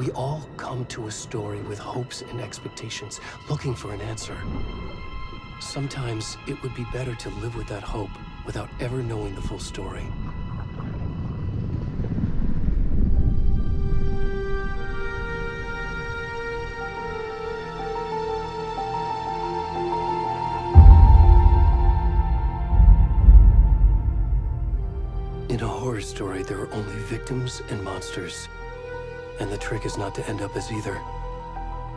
We all come to a story with hopes and expectations, looking for an answer. Sometimes it would be better to live with that hope without ever knowing the full story. In a horror story, there are only victims and monsters. And the trick is not to end up as either.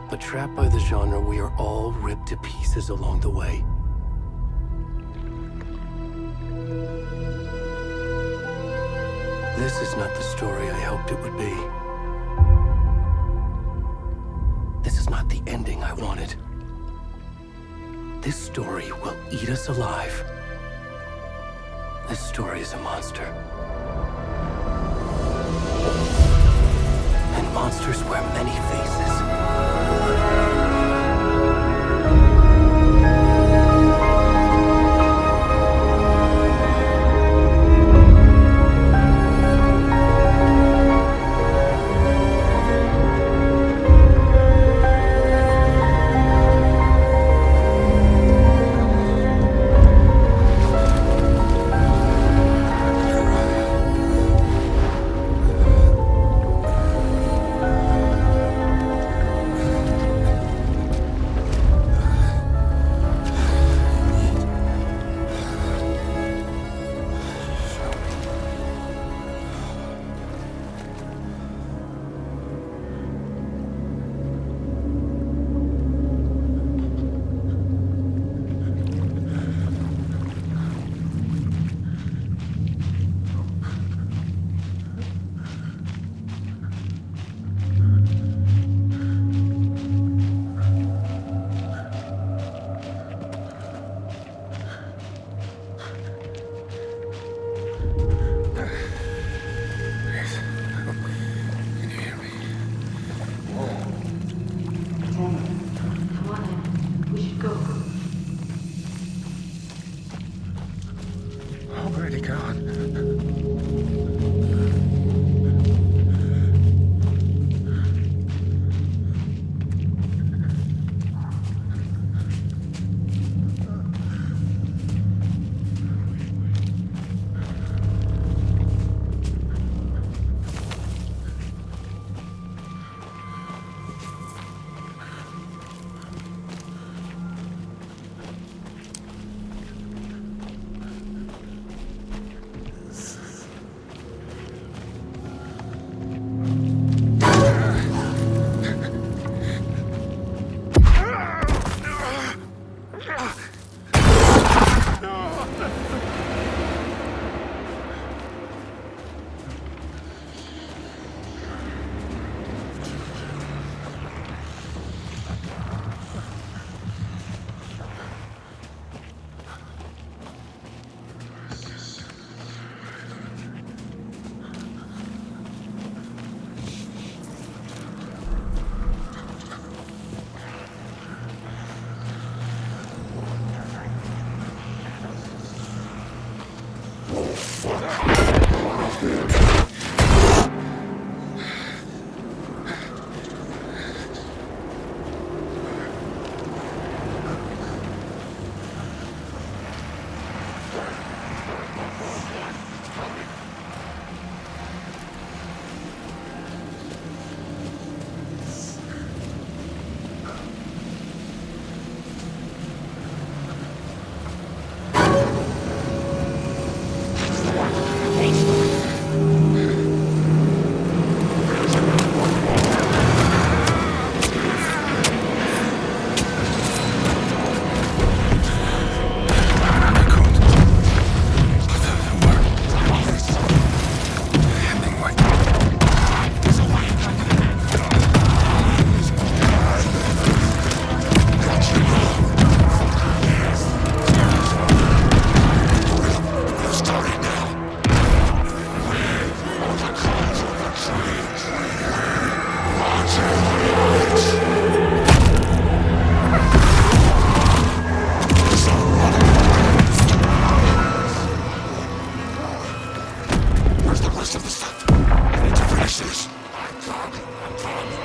But trapped by the genre, we are all ripped to pieces along the way. This is not the story I hoped it would be. This is not the ending I wanted. This story will eat us alive. This story is a monster. And monsters wear many faces. Already gone. Where's the rest of the stuff? I need to finish this. I'm done.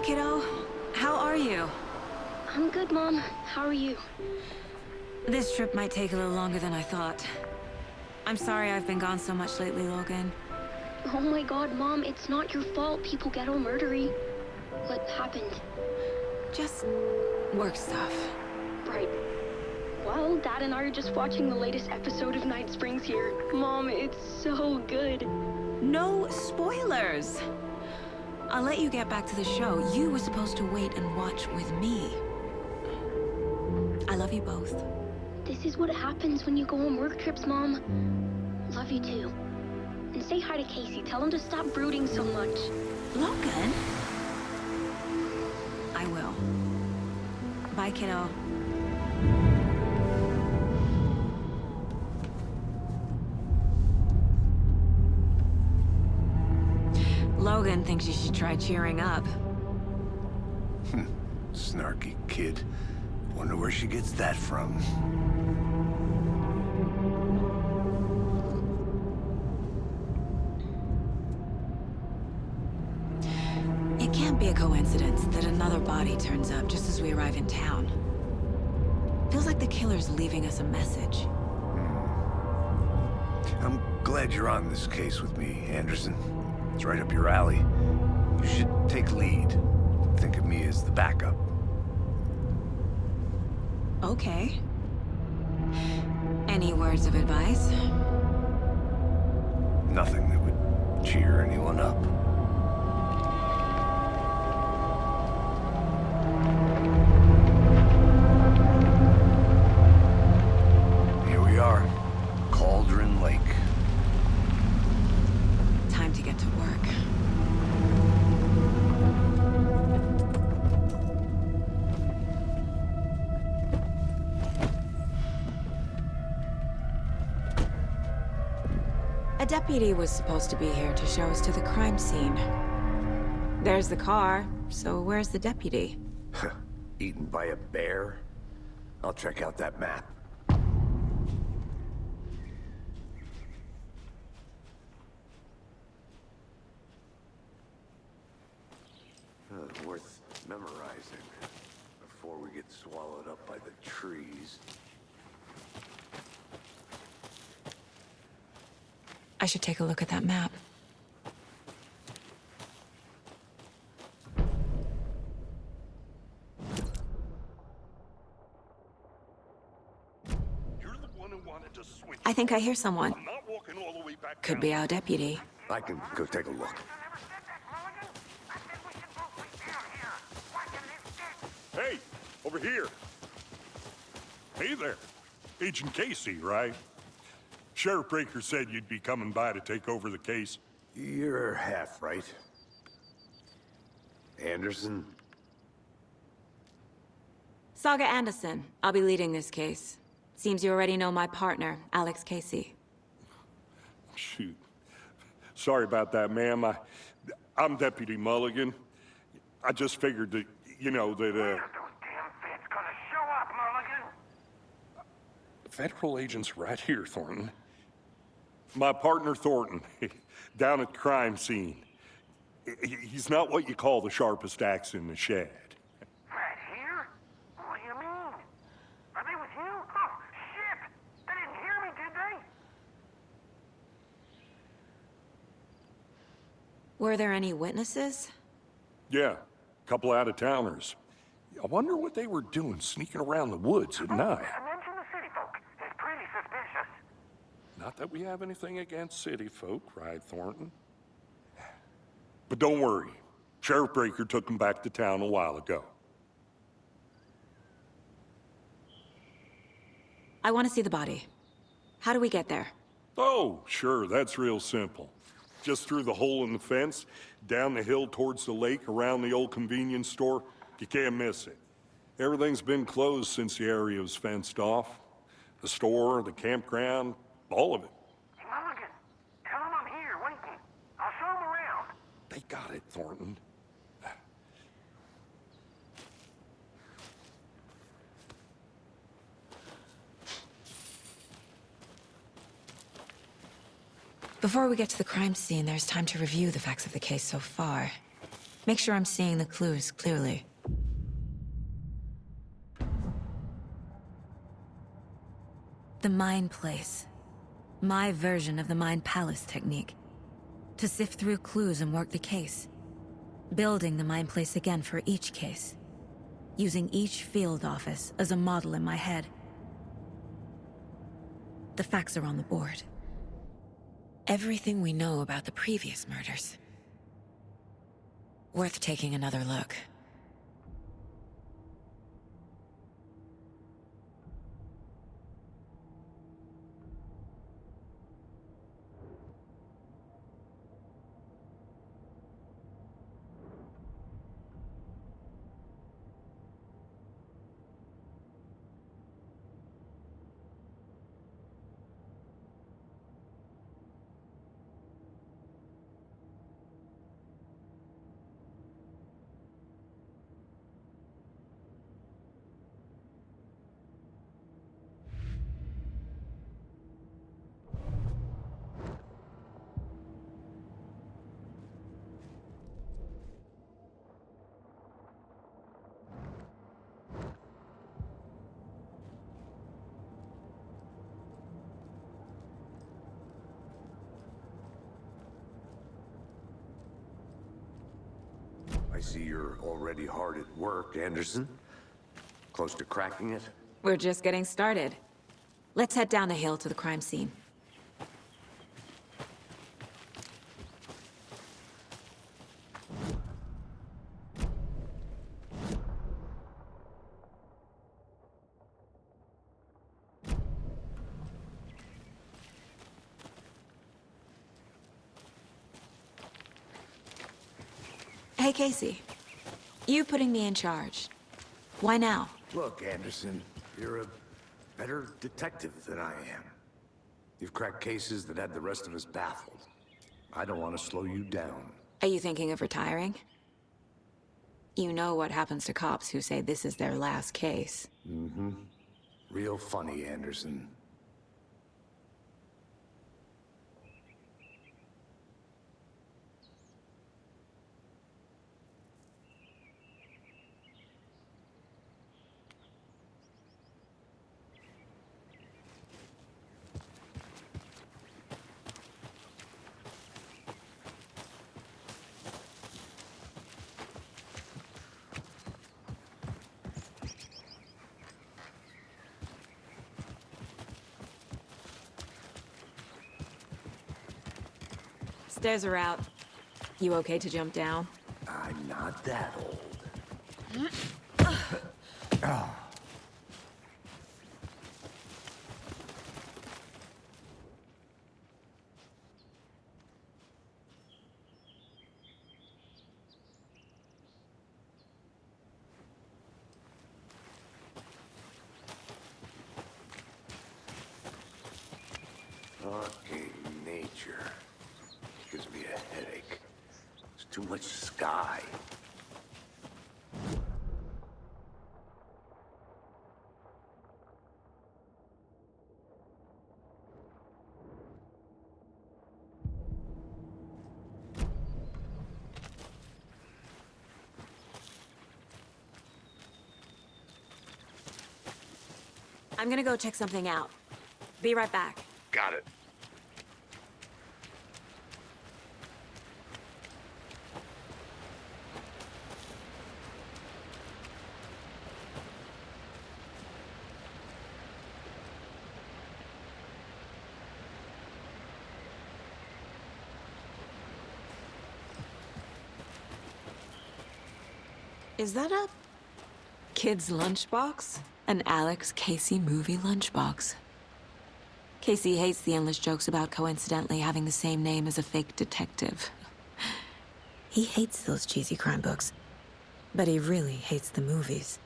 kiddo. How are you? I'm good, Mom. How are you? This trip might take a little longer than I thought. I'm sorry I've been gone so much lately, Logan. Oh my god, Mom, it's not your fault people get all murdery. What happened? Just work stuff. Right. Well, Dad and I are just watching the latest episode of Night Springs here. Mom, it's so good. No spoilers! I'll let you get back to the show. You were supposed to wait and watch with me. I love you both. This is what happens when you go on work trips, Mom. Love you too. And say hi to Casey. Tell him to stop brooding so much. Logan? I will. Bye, kiddo. Logan thinks you should try cheering up. Snarky kid. Wonder where she gets that from. It can't be a coincidence that another body turns up just as we arrive in town. Feels like the killer's leaving us a message. I'm glad you're on this case with me, Anderson. It's right up your alley. You should take lead. Think of me as the backup. Okay. Any words of advice? Nothing that would cheer anyone up. Here we are. Cauldron Lake. Time to get to work. A deputy was supposed to be here to show us to the crime scene. There's the car, so where's the deputy? Eaten by a bear? I'll check out that map. Worth memorizing before we get swallowed up by the trees. I should take a look at that map. You're the one who wanted to switch. I think I hear someone. I'm not walking all the way back Could down. be our deputy. I can go take a look. Hey, over here. Hey there. Agent Casey, right? Sheriff Breaker said you'd be coming by to take over the case. You're half right. Anderson? Saga Anderson. I'll be leading this case. Seems you already know my partner, Alex Casey. Shoot. Sorry about that, ma'am. I'm Deputy Mulligan. I just figured that, you know, that, Those damn feds gonna show up, Mulligan. federal agent's right here, Thornton. My partner, Thornton, down at the crime scene. He's not what you call the sharpest axe in the shed. Right here? What do you mean? Are they with you? Oh, shit! They didn't hear me, did they? Were there any witnesses? Yeah, a couple out-of-towners. I wonder what they were doing sneaking around the woods at night. Mention the city folk. It's pretty suspicious. Not that we have anything against city folk, right, Thornton? But don't worry. Sheriff Breaker took them back to town a while ago. I want to see the body. How do we get there? Oh, sure, that's real simple. Just through the hole in the fence, down the hill towards the lake, around the old convenience store. You can't miss it. Everything's been closed since the area was fenced off. The store, the campground, all of it. Mulligan, tell them I'm here waiting. I'll show them around. They got it, Thornton. Before we get to the crime scene, there's time to review the facts of the case so far. Make sure I'm seeing the clues clearly. The Mind Place. My version of the Mind Palace technique. To sift through clues and work the case. Building the Mind Place again for each case. Using each field office as a model in my head. The facts are on the board. Everything we know about the previous murders. Worth taking another look. I see you're already hard at work, Anderson. Close to cracking it? We're just getting started. Let's head down the hill to the crime scene. Hey, Casey. You putting me in charge. Why now? Look, Anderson, you're a better detective than I am. You've cracked cases that had the rest of us baffled. I don't want to slow you down. Are you thinking of retiring? You know what happens to cops who say this is their last case. Mm-hmm. Real funny, Anderson. Stairs are out. You okay to jump down? I'm not that old. Fucking nature. Gives me a headache. There's too much sky. I'm gonna go check something out. Be right back. Got it. Is that a kid's lunchbox? An Alex Casey movie lunchbox. Casey hates the endless jokes about coincidentally having the same name as a fake detective. He hates those cheesy crime books, but he really hates the movies.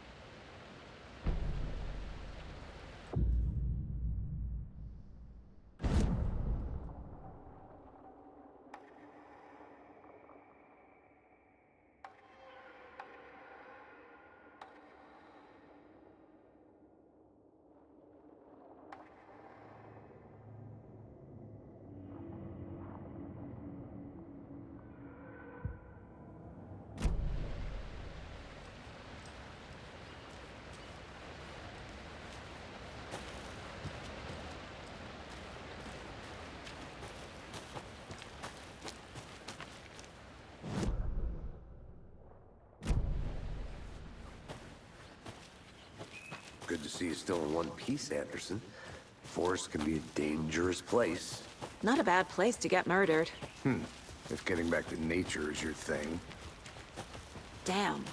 see you still in one piece, Anderson. Forest can be a dangerous place. Not a bad place to get murdered. If getting back to nature is your thing. Damn.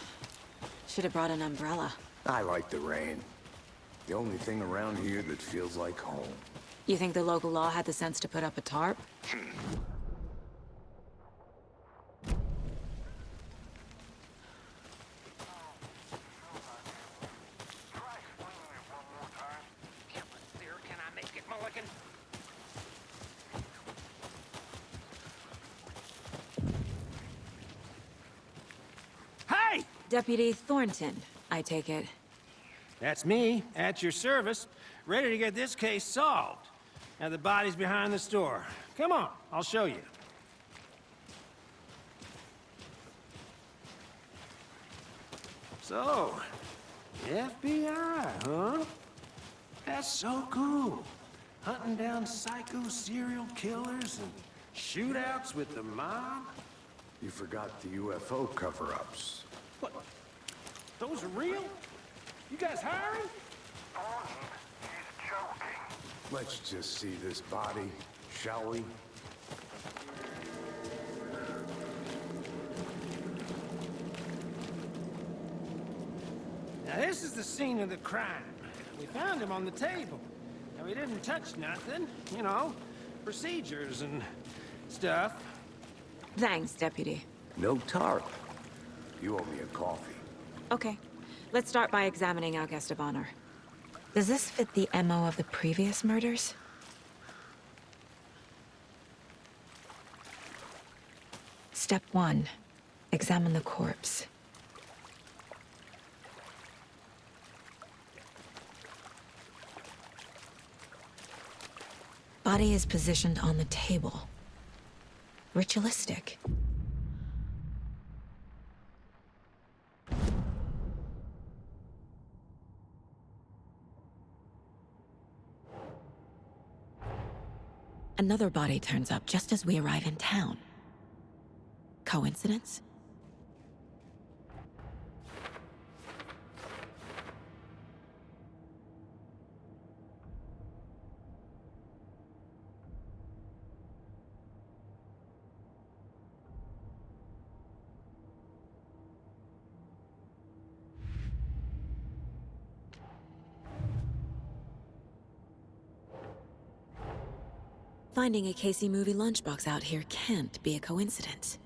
Should have brought an umbrella. I like the rain. The only thing around here that feels like home. You think the local law had the sense to put up a tarp? Can I make it, Mulligan? Hey! Deputy Thornton, I take it. That's me, at your service, ready to get this case solved. Now the body's behind the store. Come on, I'll show you. So, FBI, huh? That's so cool. Hunting down psycho serial killers and shootouts with the mob. You forgot the UFO cover-ups. What? Those are real? You guys hiring? He's joking. Let's just see this body, shall we? Now this is the scene of the crime. We found him on the table. Now we didn't touch nothing, you know, procedures and stuff. Thanks, Deputy. No tarp. You owe me a coffee. Okay. Let's start by examining our guest of honor. Does this fit the MO of the previous murders? Step 1. Examine the corpse. Body is positioned on the table. Ritualistic. Another body turns up just as we arrive in town. Coincidence? Finding a Casey movie lunchbox out here can't be a coincidence.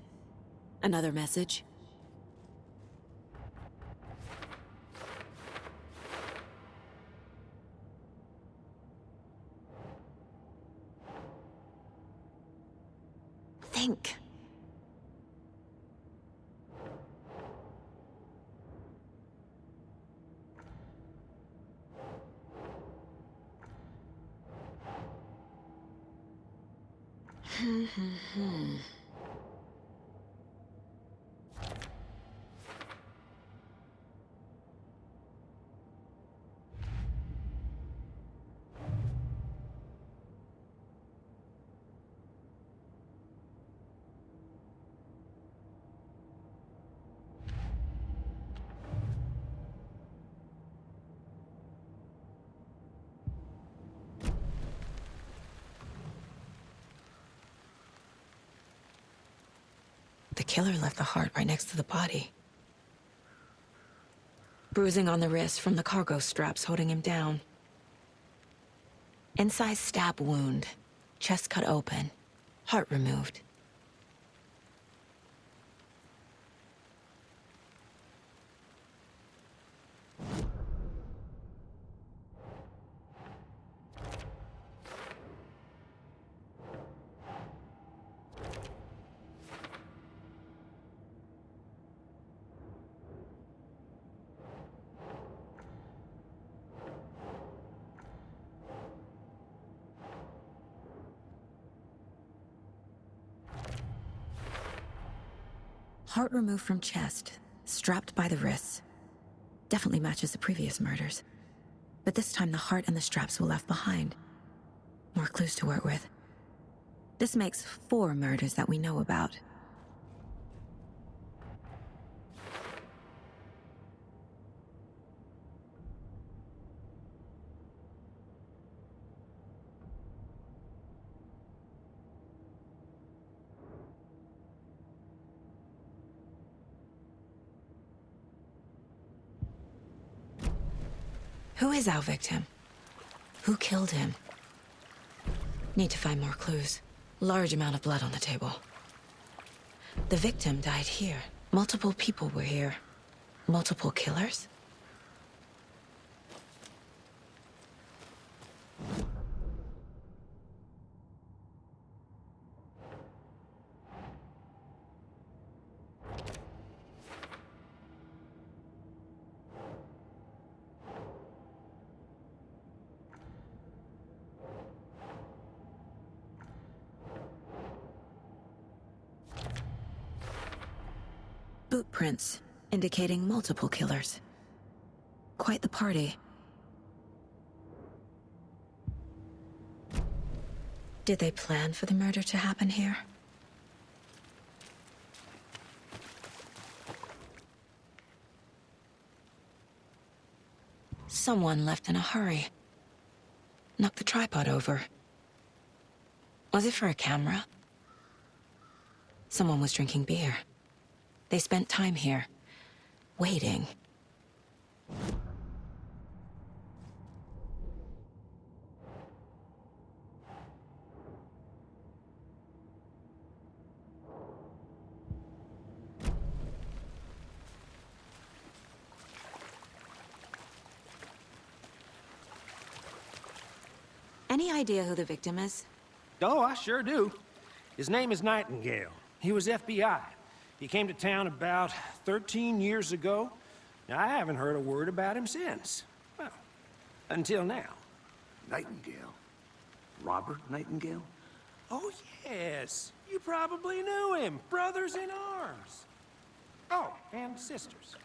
Another message? Think. The killer left the heart right next to the body. Bruising on the wrist from the cargo straps holding him down. Incised stab wound. Chest cut open. Heart removed. Heart removed from chest, strapped by the wrists. Definitely matches the previous murders. But this time the heart and the straps were left behind. More clues to work with. This makes 4 murders that we know about. Who is our victim? Who killed him? Need to find more clues. Large amount of blood on the table. The victim died here. Multiple people were here. Multiple killers? Boot prints, indicating multiple killers. Quite the party. Did they plan for the murder to happen here? Someone left in a hurry. Knocked the tripod over. Was it for a camera? Someone was drinking beer. They spent time here, waiting. Any idea who the victim is? Oh, I sure do. His name is Nightingale. He was FBI. He came to town about 13 years ago. Now, I haven't heard a word about him since. Well, until now. Nightingale? Robert Nightingale? Oh, yes. You probably knew him. Brothers in arms. Oh, and sisters.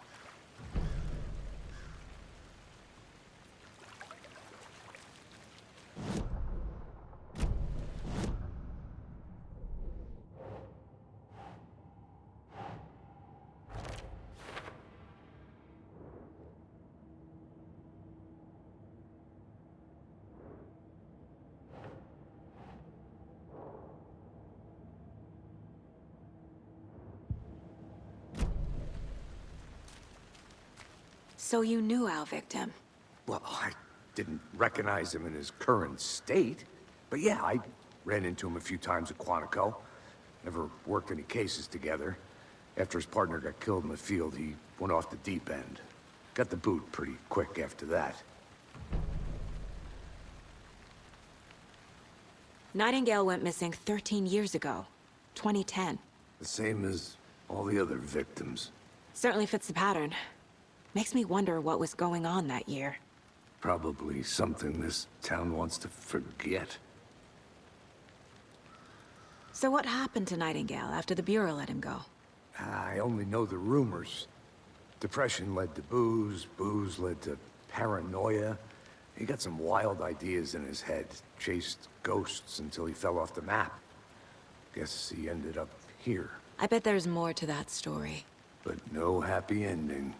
So you knew our victim? Well, I didn't recognize him in his current state. But yeah, I ran into him a few times at Quantico. Never worked any cases together. After his partner got killed in the field, he went off the deep end. Got the boot pretty quick after that. Nightingale went missing 13 years ago, 2010. The same as all the other victims. Certainly fits the pattern. Makes me wonder what was going on that year. Probably something this town wants to forget. So what happened to Nightingale after the Bureau let him go? I only know the rumors. Depression led to booze, booze led to paranoia. He got some wild ideas in his head, chased ghosts until he fell off the map. Guess he ended up here, I bet there's more to that story. but no happy ending.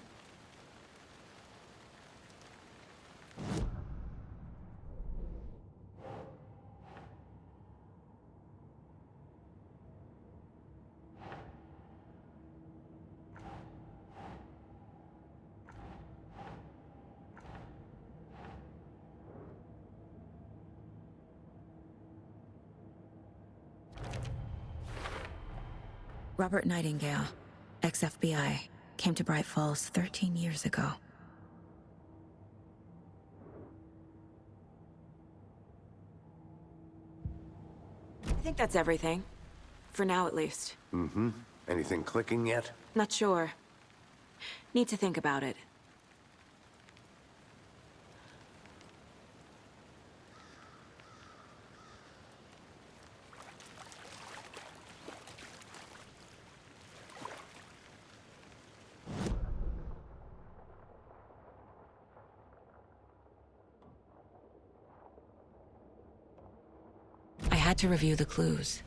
Robert Nightingale, ex-FBI, came to Bright Falls 13 years ago. I think that's everything. For now, at least. Mm-hmm. Anything clicking yet? Not sure. Need to think about it. I had to review the clues.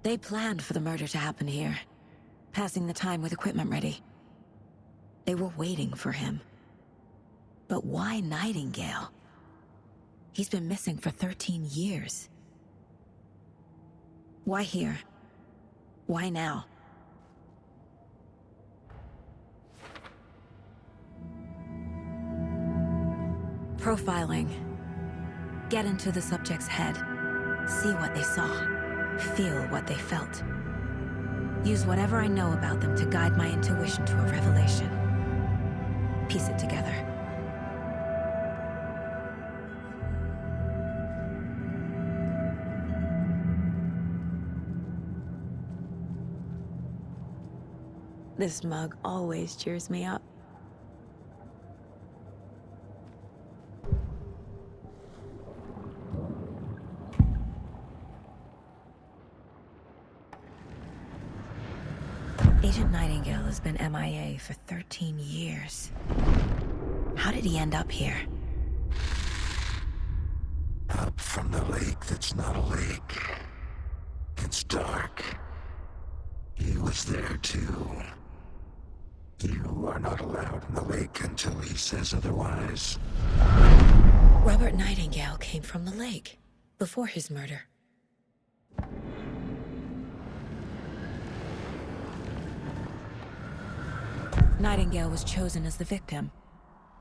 They planned for the murder to happen here, passing the time with equipment ready. They were waiting for him. But why Nightingale? He's been missing for 13 years. Why here? Why now? Profiling. Get into the subject's head. See what they saw. Feel what they felt. Use whatever I know about them to guide my intuition to a revelation. Piece it together. This mug always cheers me up. Agent Nightingale has been MIA for 13 years. How did he end up here? Up from the lake that's not a lake. It's dark. He was there too. You are not allowed in the lake until he says otherwise. Robert Nightingale came from the lake, before his murder. Nightingale was chosen as the victim.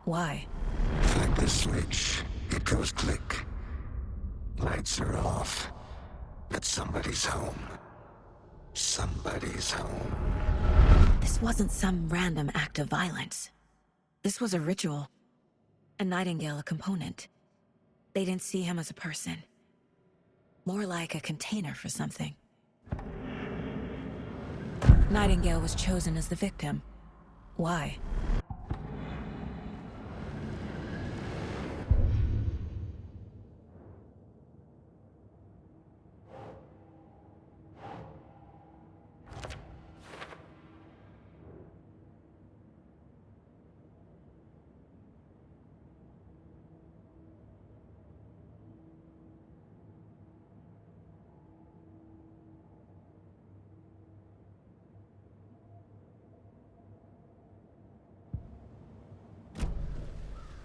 Why? Flick the switch, it goes click. Lights are off. But somebody's home. Somebody's home. This wasn't some random act of violence. This was a ritual. And Nightingale a component. They didn't see him as a person. More like a container for something. Nightingale was chosen as the victim. Why?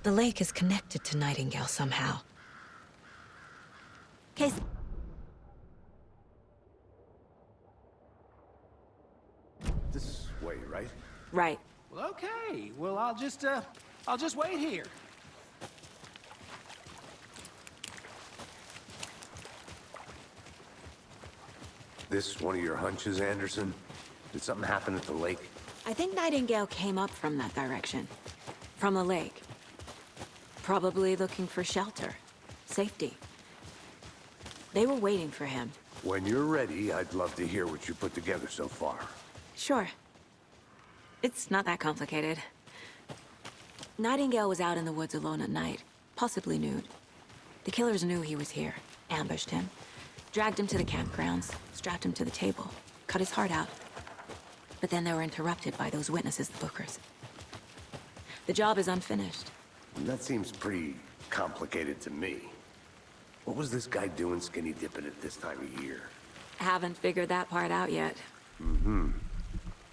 The lake is connected to Nightingale somehow. Case... This way, right? Right. Well, okay. Well, I'll just wait here. This one of your hunches, Anderson? Did something happen at the lake? I think Nightingale came up from that direction. From the lake. Probably looking for shelter. Safety. They were waiting for him. When you're ready, I'd love to hear what you put together so far. Sure. It's not that complicated. Nightingale was out in the woods alone at night, possibly nude. The killers knew he was here, ambushed him, dragged him to the campgrounds, strapped him to the table, cut his heart out. But then they were interrupted by those witnesses, the Bookers. The job is unfinished. That seems pretty complicated to me. What was this guy doing skinny dipping at this time of year? Haven't figured that part out yet.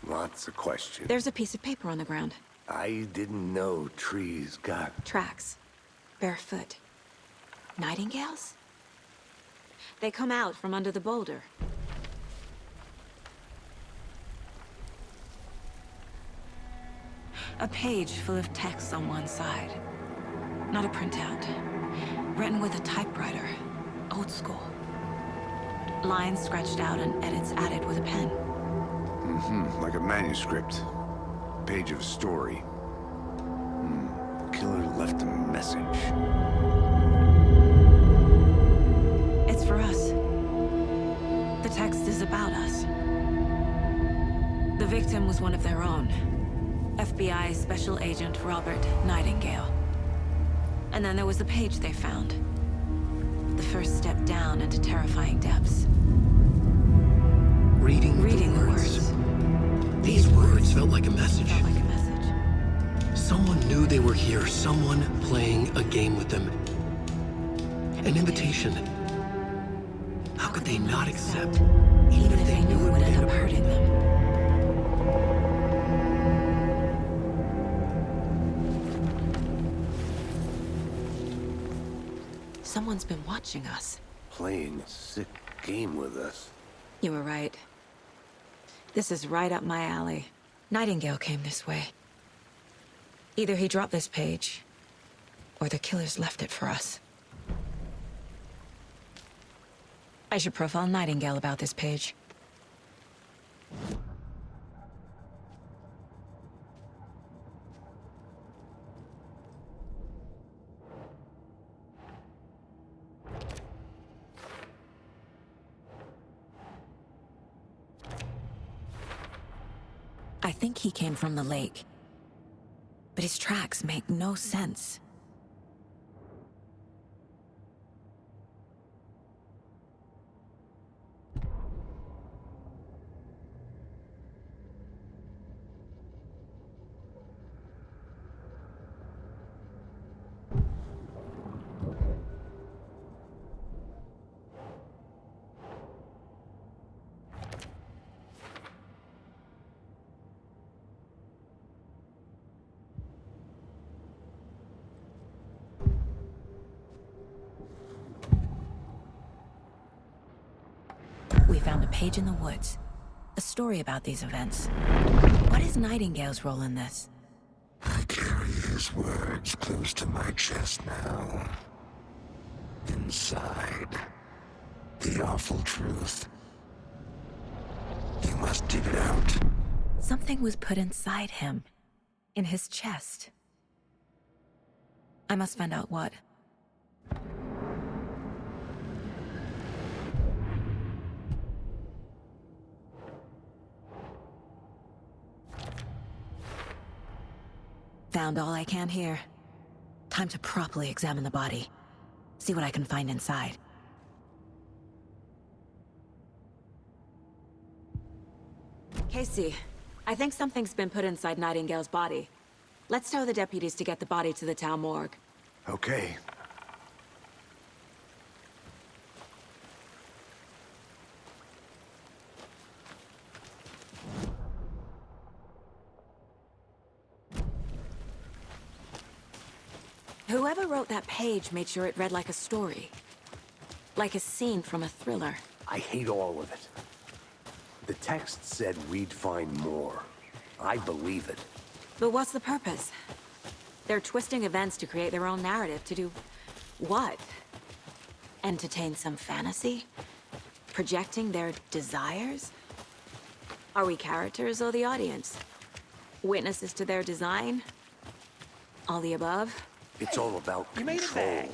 Lots of questions. There's a piece of paper on the ground. I didn't know trees got... Tracks. Barefoot. Nightingales? They come out from under the boulder. A page full of text on one side. Not a printout. Written with a typewriter. Old school. Lines scratched out and edits added with a pen. Like a manuscript. Page of a story. Killer left a message. It's for us. The text is about us. The victim was one of their own. FBI Special Agent Robert Nightingale. And then there was the page they found. The first step down into terrifying depths. Reading the words. These words felt like a message. Felt like a message. Someone knew they were here, someone playing a game with them. An invitation. How could they not accept? Even if they knew it would end up hurting them. Someone's been watching us. Playing a sick game with us. You were right. This is right up my alley. Nightingale came this way. Either he dropped this page, or the killers left it for us. I should profile Nightingale about this page. I think he came from the lake. But his tracks make no sense. We found a page in the woods. A story about these events. What is Nightingale's role in this? I carry his words close to my chest now. Inside, the awful truth. You must dig it out. Something was put inside him. In his chest. I must find out what. Found all I can here. Time to properly examine the body. See what I can find inside. Casey, I think something's been put inside Nightingale's body. Let's tell the deputies to get the body to the town morgue. Okay. Whoever wrote that page made sure it read like a story. Like a scene from a thriller. I hate all of it. The text said we'd find more. I believe it. But what's the purpose? They're twisting events to create their own narrative to do... what? Entertain some fantasy? Projecting their desires? Are we characters or the audience? Witnesses to their design? All the above? It's all about You made it control. back.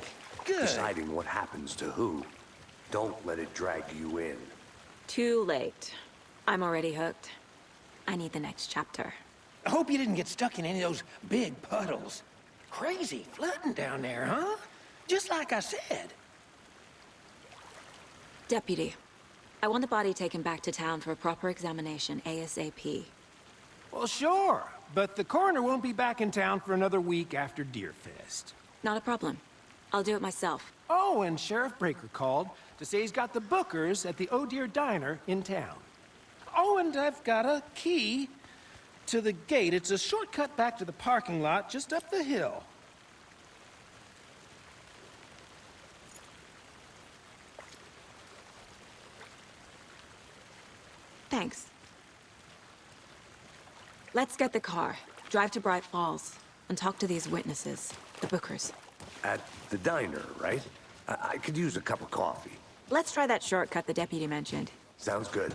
Good. Deciding what happens to who. Don't let it drag you in. Too late. I'm already hooked. I need the next chapter. I hope you didn't get stuck in any of those big puddles. Crazy flooding down there, huh? Just like I said. Deputy, I want the body taken back to town for a proper examination ASAP. Well, sure. But the coroner won't be back in town for another week after Deerfest. Not a problem. I'll do it myself. Oh, and Sheriff Breaker called to say he's got the Bookers at the Oh Dear Diner in town. Oh, and I've got a key to the gate. It's a shortcut back to the parking lot just up the hill. Thanks. Let's get the car, drive to Bright Falls, and talk to these witnesses, the Bookers. At the diner, right? I could use a cup of coffee. Let's try that shortcut the deputy mentioned. Sounds good.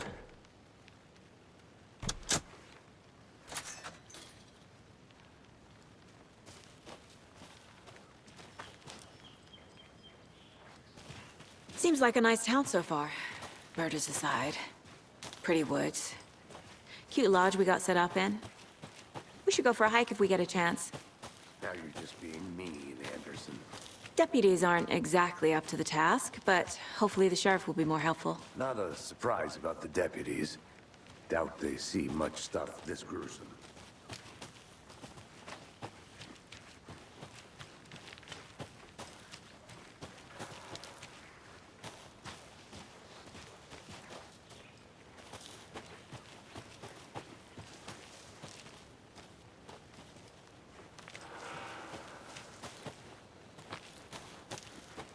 Seems like a nice town so far. Murders aside. Pretty woods. Cute lodge we got set up in. We should go for a hike if we get a chance. Now you're just being mean, Anderson. Deputies aren't exactly up to the task, but hopefully the sheriff will be more helpful. Not a surprise about the deputies. Doubt they see much stuff this gruesome.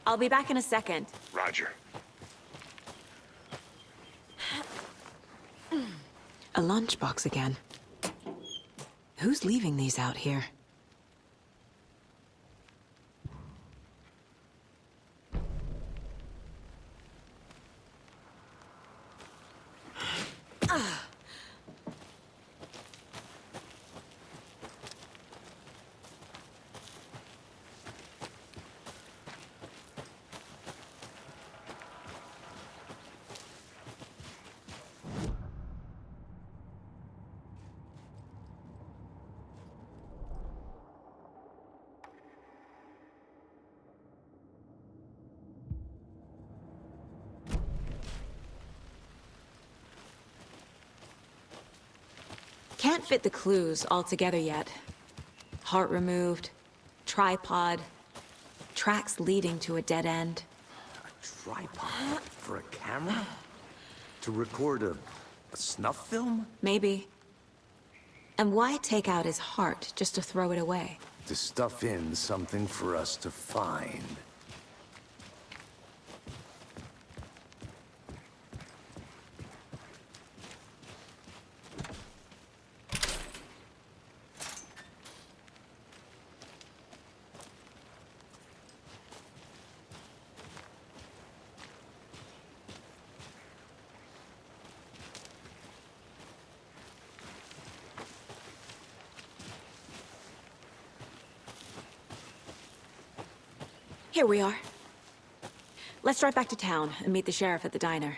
I'll be back in a second. Roger. A lunchbox again. Who's leaving these out here? Can't fit the clues all together yet. Heart removed, tripod, tracks leading to a dead end. A tripod? For a camera? To record a snuff film? Maybe. And why take out his heart just to throw it away? To stuff in something for us to find. Here we are. Let's drive back to town and meet the sheriff at the diner.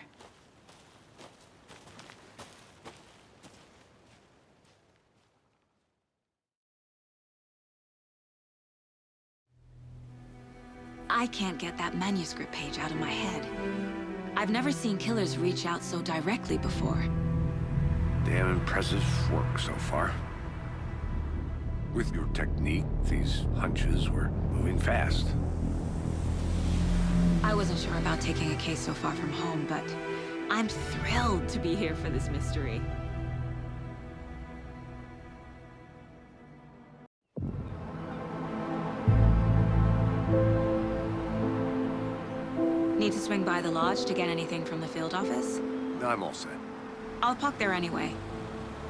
I can't get that manuscript page out of my head. I've never seen killers reach out so directly before. Damn impressive work so far. With your technique, these hunches were moving fast. I wasn't sure about taking a case so far from home, but I'm thrilled to be here for this mystery. Need to swing by the lodge to get anything from the field office? I'm all set. I'll park there anyway.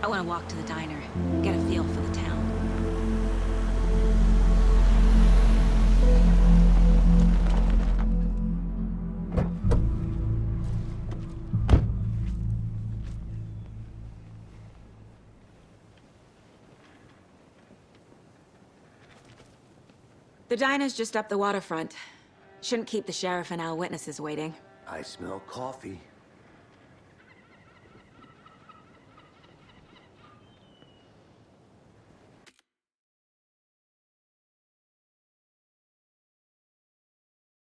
I want to walk to the diner, get a feel for the town. The diner's just up the waterfront. Shouldn't keep the sheriff and our witnesses waiting. I smell coffee.